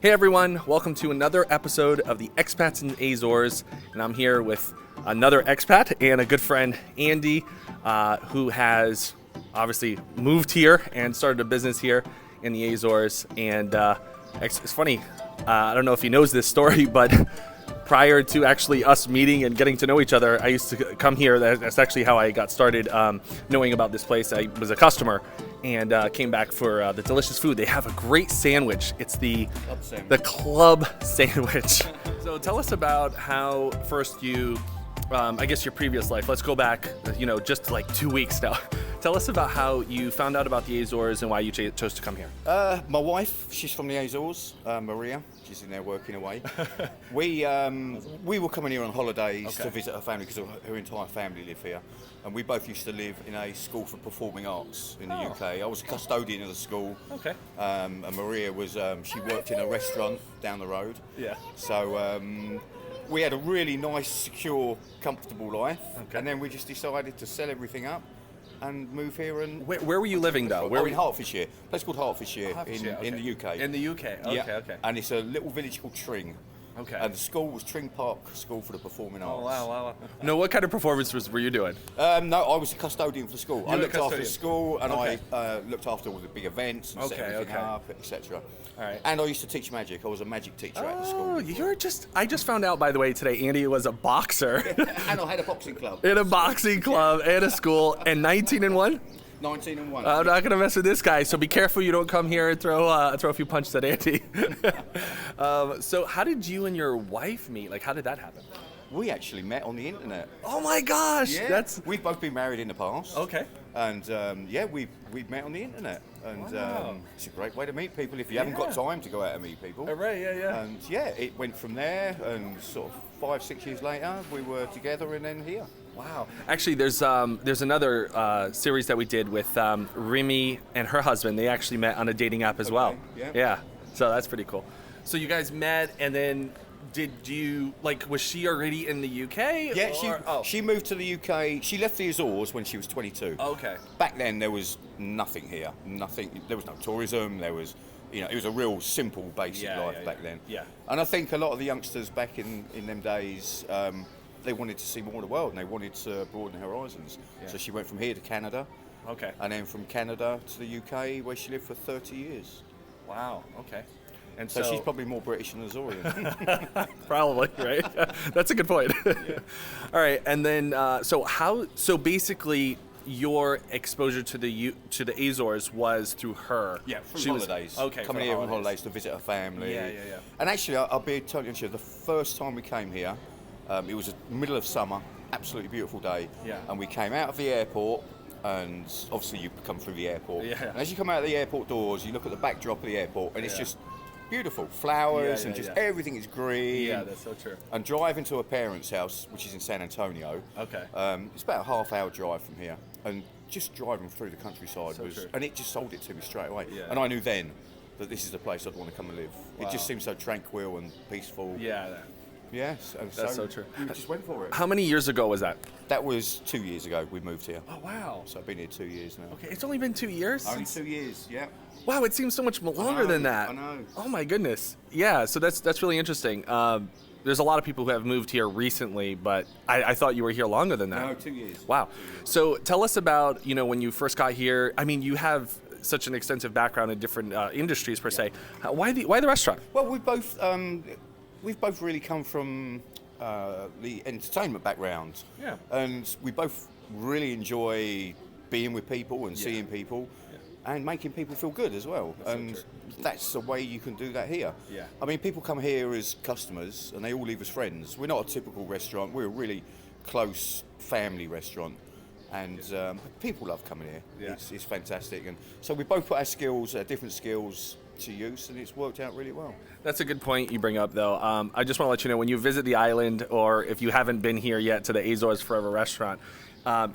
Hey everyone, welcome to another episode of the Expats in the Azores, and I'm here with another expat and a good friend, Andy, who has obviously moved here and started a business here in the Azores. And it's funny, I don't know if he knows this story, but prior to actually us meeting and getting to know each other, I used to come here. That's actually how I got started knowing about this place. I was a customer and came back for the delicious food. They have a great sandwich. It's the club sandwich. So tell us about how first you, I guess your previous life. Let's go back, just like 2 weeks now. Tell us about how you found out about the Azores and why you chose to come here. My wife, she's from the Azores, Maria. She's in there working away. We were coming here on holidays to visit her family because her entire family live here. And we both used to live in a school for performing arts in the UK. I was a custodian of the school. Okay. And Maria was, she worked in a restaurant down the road. Yeah. So we had a really nice, secure, comfortable life. Okay. And then we just decided to sell everything up and move here. And where were you living though? In Hertfordshire, a place called Hertfordshire, in the UK. In the UK, okay. And it's a little village called Tring. Okay. And the school was Tring Park School for the Performing Arts. Oh wow. No, what kind of performances were you doing? No, I was a custodian for the school. I looked after the school, and I looked after all the big events and set everything up, etc. All right. And I used to teach magic. I was a magic teacher at the school. Oh, I just found out, by the way, today, Andy was a boxer. And I had a boxing club. In a boxing club and a school, and 19-1? 19-1. I'm not gonna mess with this guy, so be careful you don't come here and throw a few punches at Andy. So how did you and your wife meet? Like, how did that happen? We actually met on the internet. Oh my gosh! Yeah. We've both been married in the past. Okay. And we've met on the internet, and it's a great way to meet people if you haven't got time to go out and meet people. Right, yeah. And it went from there, and sort of 5-6 years later, we were together, and then here. Wow. Actually, there's another series that we did with Remy and her husband. They actually met on a dating app as well. Yeah. So that's pretty cool. So you guys met, and then was she already in the UK? Yeah, she moved to the UK. She left the Azores when she was 22. Okay. Back then, there was nothing here. Nothing. There was no tourism. There was, it was a real simple, basic life back then. Yeah. And I think a lot of the youngsters back in them days, they wanted to see more of the world, and they wanted to broaden their horizons. Yeah. So she went from here to Canada. Okay. And then from Canada to the UK, where she lived for 30 years. Wow. Okay. And so she's probably more British than Azorean. Probably, right? That's a good point. Yeah. All right, and then so basically your exposure to the Azores was through her. Yeah, from holidays. Coming here on holidays to visit her family. Yeah. And actually, I'll be totally honest with you, the first time we came here, it was the middle of summer, absolutely beautiful day. Yeah. And we came out of the airport. And obviously you come through the airport. Yeah. And as you come out of the airport doors, you look at the backdrop of the airport, and it's just beautiful. Flowers and everything is green. Yeah, that's so true. And driving to her parents' house, which is in San Antonio. Okay. It's about a half-hour drive from here, and just driving through the countryside and it just sold it to me straight away. Yeah. And I knew then that this is the place I'd want to come and live. Wow. It just seemed so tranquil and peaceful. Yeah. Yes, and that's so true. We just went for it. How many years ago was that? That was 2 years ago we moved here. Oh, wow. So I've been here 2 years now. Okay, it's only been 2 years? Only 2 years, yeah. Wow, it seems so much longer than that. I know. Oh my goodness. Yeah, so that's really interesting. There's a lot of people who have moved here recently, but I thought you were here longer than that. No, 2 years. Wow. So tell us about, when you first got here. I mean, you have such an extensive background in different industries per se. Why the restaurant? Well, we've both really come from the entertainment background. Yeah. And we both really enjoy being with people and seeing people and making people feel good as well. That's the way you can do that here. Yeah. I mean, people come here as customers and they all leave as friends. We're not a typical restaurant. We're a really close family restaurant. And people love coming here. Yeah. It's fantastic. And so we both put our different skills to use, and it's worked out really well. That's a good point you bring up, though. I just want to let you know, when you visit the island, or if you haven't been here yet to the Azores Forever restaurant,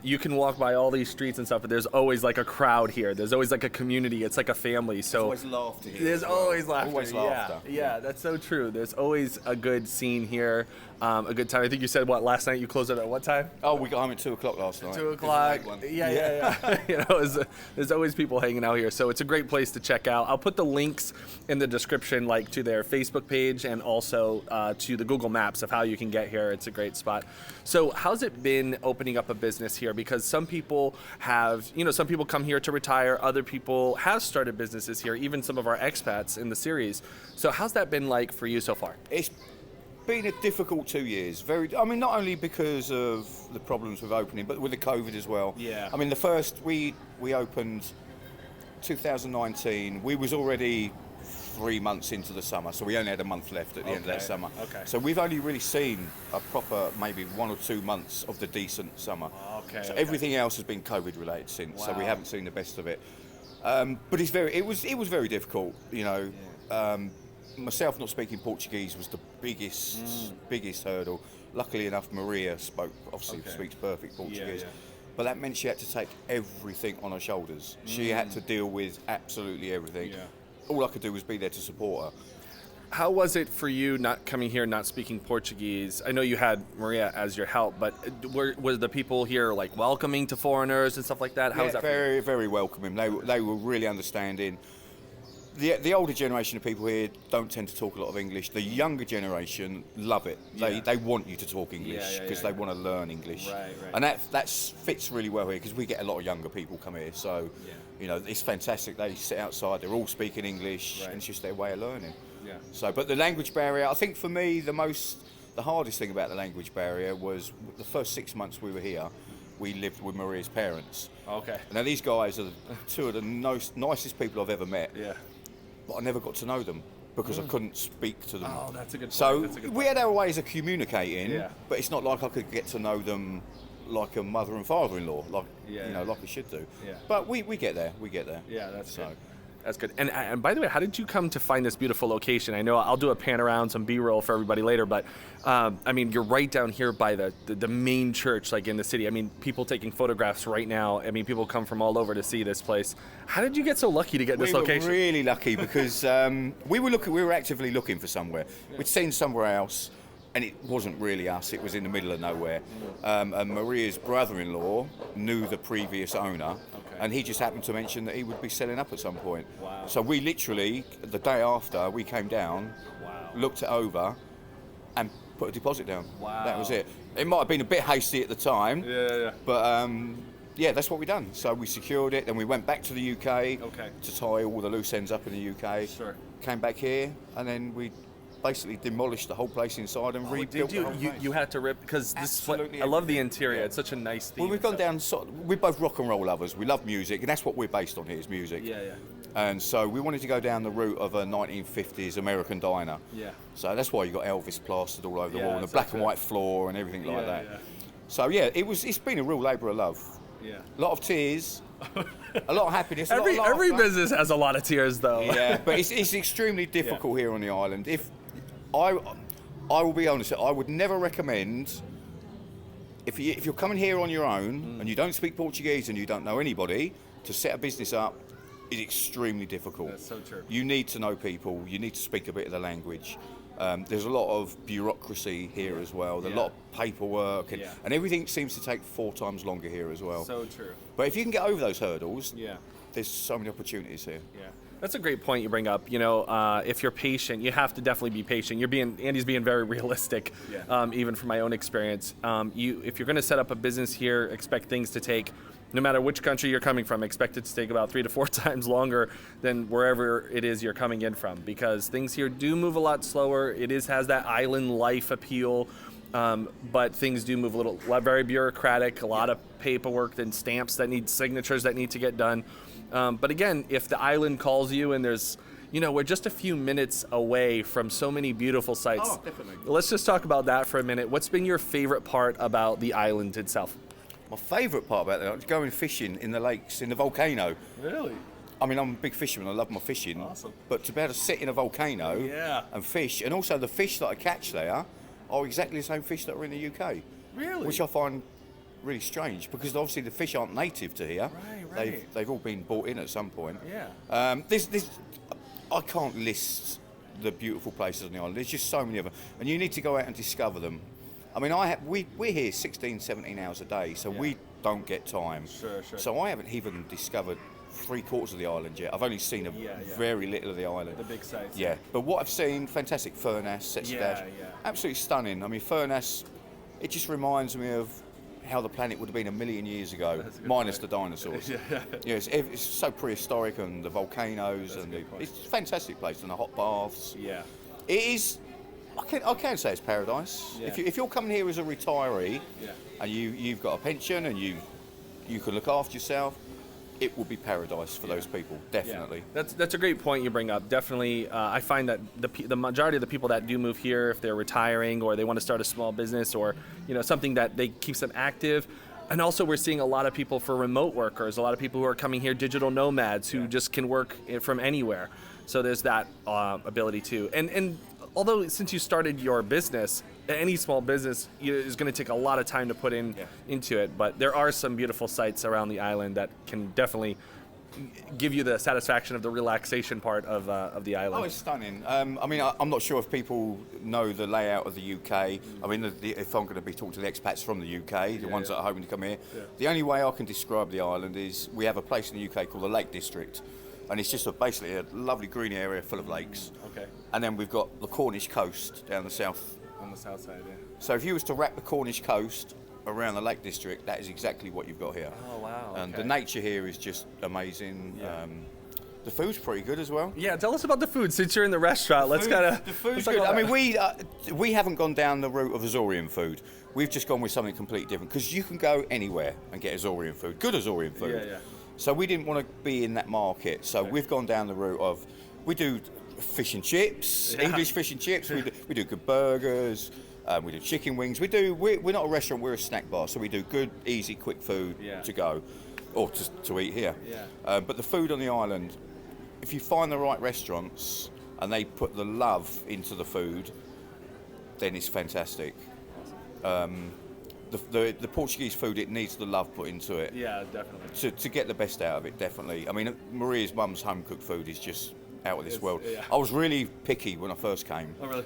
you can walk by all these streets and stuff, but there's always like a crowd here. There's always like a community. It's like a family. So There's always laughter here. There's always laughter. Always laughter. Yeah, that's so true. There's always a good scene here, a good time. I think you said, what, last night you closed it at what time? Oh, we got home at 2 o'clock last night. 2 o'clock. Yeah. You know, there's always people hanging out here. So it's a great place to check out. I'll put the links in the description, like to their Facebook page and also to the Google Maps of how you can get here. It's a great spot. So how's it been opening up a business here? Because some people have, some people come here to retire. Other people have started businesses here, even some of our expats in the series. So how's that been like for you so far? It's been a difficult 2 years. Not only because of the problems with opening, but with the COVID as well. Yeah. I mean, the first, we opened 2019. We was already 3 months into the summer, so we only had a month left at the end of that summer. Okay. So we've only really seen a proper maybe 1 or 2 months of the decent summer. Okay. So everything else has been COVID related since, so we haven't seen the best of it. But it was very difficult, myself not speaking Portuguese was the biggest hurdle. Luckily enough, Maria speaks perfect Portuguese. But that meant she had to take everything on her shoulders. She had to deal with absolutely everything. Yeah. All I could do was be there to support her. How was it for you not coming here, not speaking Portuguese? I know you had Maria as your help, but were the people here like welcoming to foreigners and stuff like that? How was that for you? Very, very welcoming. They were really understanding. The older generation of people here don't tend to talk a lot of English. The younger generation love it. They want you to talk English because they want to learn English. Right. And that fits really well here because we get a lot of younger people come here. So, it's fantastic. They sit outside, they're all speaking English, and it's just their way of learning. Yeah. So, but the language barrier, I think for me, the hardest thing about the language barrier was the first 6 months we were here, we lived with Maria's parents. Okay. Now these guys are two of the nicest people I've ever met. Yeah. But I never got to know them because I couldn't speak to them. Oh, that's a good point. So we had our ways of communicating, but it's not like I could get to know them like a mother and father-in-law, like I should do. Yeah. But we get there. Yeah, that's good. That's good. And by the way, how did you come to find this beautiful location? I know I'll do a pan around, some B-roll for everybody later, but you're right down here by the main church, like in the city. I mean, people taking photographs right now. I mean, people come from all over to see this place. How did you get so lucky to get this location? We were really lucky because we were actively looking for somewhere. We'd seen somewhere else, and it wasn't really us. It was in the middle of nowhere. And Maria's brother-in-law knew the previous owner. And he just happened to mention that he would be selling up at some point. Wow. So we literally, the day after, we came down, looked it over, and put a deposit down. Wow. That was it. It might have been a bit hasty at the time. Yeah. But that's what we done. So we secured it, then we went back to the UK to tie all the loose ends up in the UK. Sure. Came back here, and then we basically demolished the whole place inside and rebuilt the whole place. You had to rip, because I love the interior. It's such a nice theme. Well, we've gone down. We're both rock and roll lovers. We love music, and that's what we're based on here is music. Yeah. And so we wanted to go down the route of a 1950s American diner. Yeah. So that's why you got Elvis plastered all over the wall, and the black and white floor, and everything like that. Yeah. So it's been a real labour of love. Yeah. A lot of tears, a lot of happiness. Every business has a lot of tears, though. Yeah, but it's extremely difficult here on the island. If I will be honest, I would never recommend, if you're coming here on your own and you don't speak Portuguese and you don't know anybody, to set a business up is extremely difficult. That's so true. You need to know people, you need to speak a bit of the language. There's a lot of bureaucracy here as well. There's a lot of paperwork, and everything seems to take 4 times longer here as well. So true. But if you can get over those hurdles, Yeah. there's so many opportunities here. Yeah. That's a great point you bring up. If you're patient, you have to definitely be patient. Andy's being very realistic, even from my own experience. If you're going to set up a business here, expect things to take, no matter which country you're coming from, expect it to take about 3 to 4 times longer than wherever it is you're coming in from, because things here do move a lot slower. It has that island life appeal. But things do move very bureaucratic, a lot of paperwork and stamps that need signatures that need to get done. But again, if the island calls you and there's, we're just a few minutes away from so many beautiful sites. Oh, definitely. Let's just talk about that for a minute. What's been your favorite part about the island itself? My favourite part about that is going fishing in the lakes, in the volcano. Really? I mean, I'm a big fisherman, I love my fishing. Awesome. But to be able to sit in a volcano and fish, and also the fish that I catch there are exactly the same fish that are in the UK. Really? Which I find really strange because obviously the fish aren't native to here. Right. They've all been brought in at some point. Yeah. I can't list the beautiful places on the island. There's just so many of them, and you need to go out and discover them. I mean, we're here 16, 17 hours a day, so we don't get time. Sure. So I haven't even discovered 3/4 of the island yet. I've only seen very little of the island. The big sites. Yeah, but what I've seen, fantastic. Furnace, Setstad, absolutely stunning. I mean, Furnace, it just reminds me of how the planet would have been a million years ago, minus the dinosaurs. It's so prehistoric, and the volcanoes, it's a fantastic place, and the hot baths. Yeah. It is. I can say it's paradise. Yeah. If you're coming here as a retiree, and you've got a pension and you can look after yourself, it will be paradise for those people, definitely. Yeah. That's a great point you bring up. Definitely, I find that the majority of the people that do move here, if they're retiring or they want to start a small business or something that they keeps them active. And also we're seeing a lot of people for remote workers, a lot of people who are coming here, digital nomads who just can work from anywhere. So there's that ability too. And although since you started your business, any small business is going to take a lot of time to put into it, but there are some beautiful sites around the island that can definitely give you the satisfaction of the relaxation part of the island. Oh, it's stunning. I mean, I'm not sure if people know the layout of the UK. I mean, if I'm going to be talking to the expats from the UK, the ones that are hoping to come here, the only way I can describe the island is we have a place in the UK called the Lake District. And it's just basically a lovely green area full of lakes. Okay. And then we've got the Cornish coast down the south. On the south side, yeah. So if you was to wrap the Cornish coast around the Lake District, that is exactly what you've got here. Oh, wow. And the nature here is just amazing. Yeah. The food's pretty good as well. Yeah, tell us about the food. Since you're in the restaurant, The food's good. I mean, we haven't gone down the route of Azorean food. We've just gone with something completely different because you can go anywhere and get Azorean food, good Azorean food. Yeah. So we didn't want to be in that market. So we've gone down the route of we do fish and chips, English fish and chips. We do good burgers. We do chicken wings. We're not a restaurant. We're a snack bar. So we do good, easy, quick food to go, or to eat here. Yeah. But the food on the island, if you find the right restaurants and they put the love into the food, then it's fantastic. The Portuguese food, it needs the love put into it. Yeah, definitely. To get the best out of it, definitely. I mean, Maria's mum's home cooked food is just out of this world. Yeah. I was really picky when I first came. Oh, really?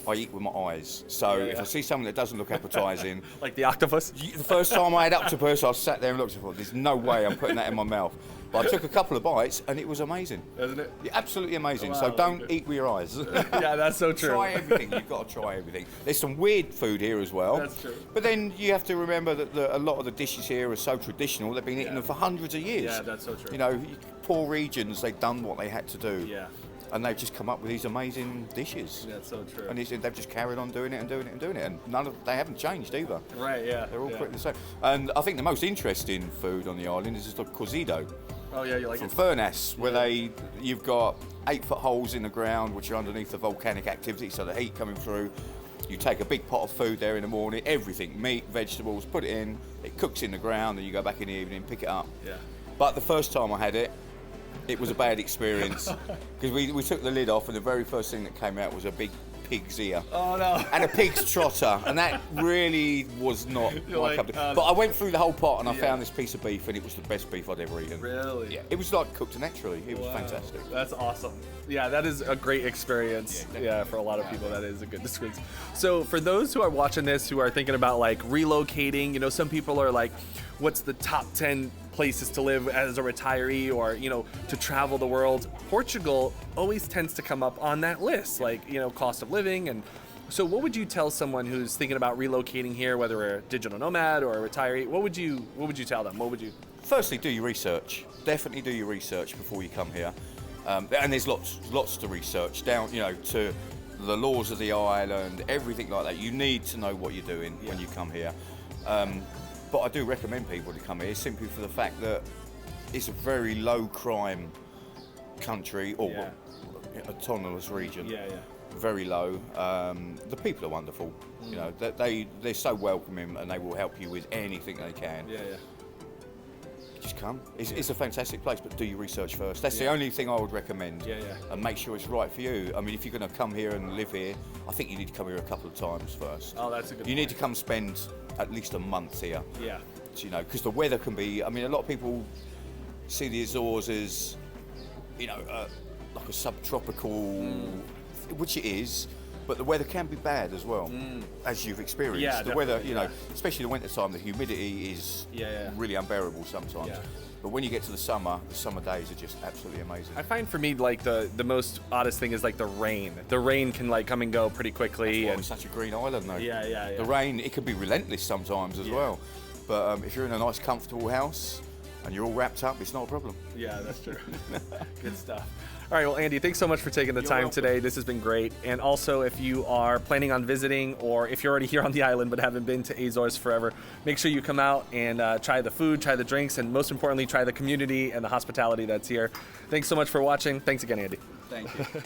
I eat with my eyes. So if I see something that doesn't look appetising... Like the octopus? The first time I had octopus, I sat there and looked at it. There's no way I'm putting that in my mouth. But I took a couple of bites and it was amazing. Isn't it? Yeah, absolutely amazing. Wow, So don't eat with your eyes. Yeah, that's so true. Try everything. You've got to try everything. There's some weird food here as well. That's true. But then you have to remember that a lot of the dishes here are so traditional. They've been eating them for hundreds of years. Yeah, that's so true. You know, poor regions, they've done what they had to do. Yeah. And they've just come up with these amazing dishes. That's so true. And they've just carried on doing it and doing it and doing it. And they haven't changed either. Right, yeah. They're all pretty the same. And I think the most interesting food on the island is the cozido. Oh, yeah, you like From it? Furnace, where you've got 8-foot holes in the ground, which are underneath the volcanic activity, so the heat coming through. You take a big pot of food there in the morning, everything, meat, vegetables, put it in, it cooks in the ground, and you go back in the evening, pick it up. Yeah. But the first time I had it, it was a bad experience because we took the lid off and the very first thing that came out was a big pig's ear. Oh no. And a pig's trotter, and that really was not my cup of tea. But I went through the whole pot and I found this piece of beef and it was the best beef I'd ever eaten. Really? Yeah. It was like cooked naturally. It was fantastic. That's awesome. Yeah, that is a great experience. Yeah, for a lot of people, that is a good experience. So for those who are watching this, who are thinking about like relocating, some people are like, what's the top 10 places to live as a retiree or, to travel the world? Portugal always tends to come up on that list, like, cost of living. And so what would you tell someone who's thinking about relocating here, whether they're a digital nomad or a retiree? What would you tell them? Firstly, do your research. Definitely do your research before you come here. And there's lots to research down, to the laws of the island, everything like that. You need to know what you're doing when you come here. But I do recommend people to come here simply for the fact that it's a very low crime country or autonomous region. Yeah. Very low. The people are wonderful. They're so welcoming and they will help you with anything they can. Yeah. Just come. It's a fantastic place, but do your research first. That's the only thing I would recommend. Yeah. And make sure it's right for you. I mean, if you're going to come here and live here, I think you need to come here a couple of times first. Oh, that's a good You point. need to come spend at least a month here. Yeah. you know, because the weather can be. I mean, a lot of people see the Azores as, you know, like a subtropical, which it is. But the weather can be bad as well, as you've experienced. Yeah, the weather, you know, especially the winter time, the humidity is really unbearable sometimes. Yeah. But when you get to the summer days are just absolutely amazing. I find for me, like, the most oddest thing is like the rain. The rain can like come and go pretty quickly. That's why it's such a green island, though. Yeah. The rain, it can be relentless sometimes as well. But if you're in a nice, comfortable house and you're all wrapped up, it's not a problem. Yeah, that's true. Good stuff. All right, well, Andy, thanks so much for taking the time today. This has been great. And also, if you are planning on visiting, or if you're already here on the island but haven't been to Azores Forever, make sure you come out and try the food, try the drinks, and most importantly, try the community and the hospitality that's here. Thanks so much for watching. Thanks again, Andy. Thank you.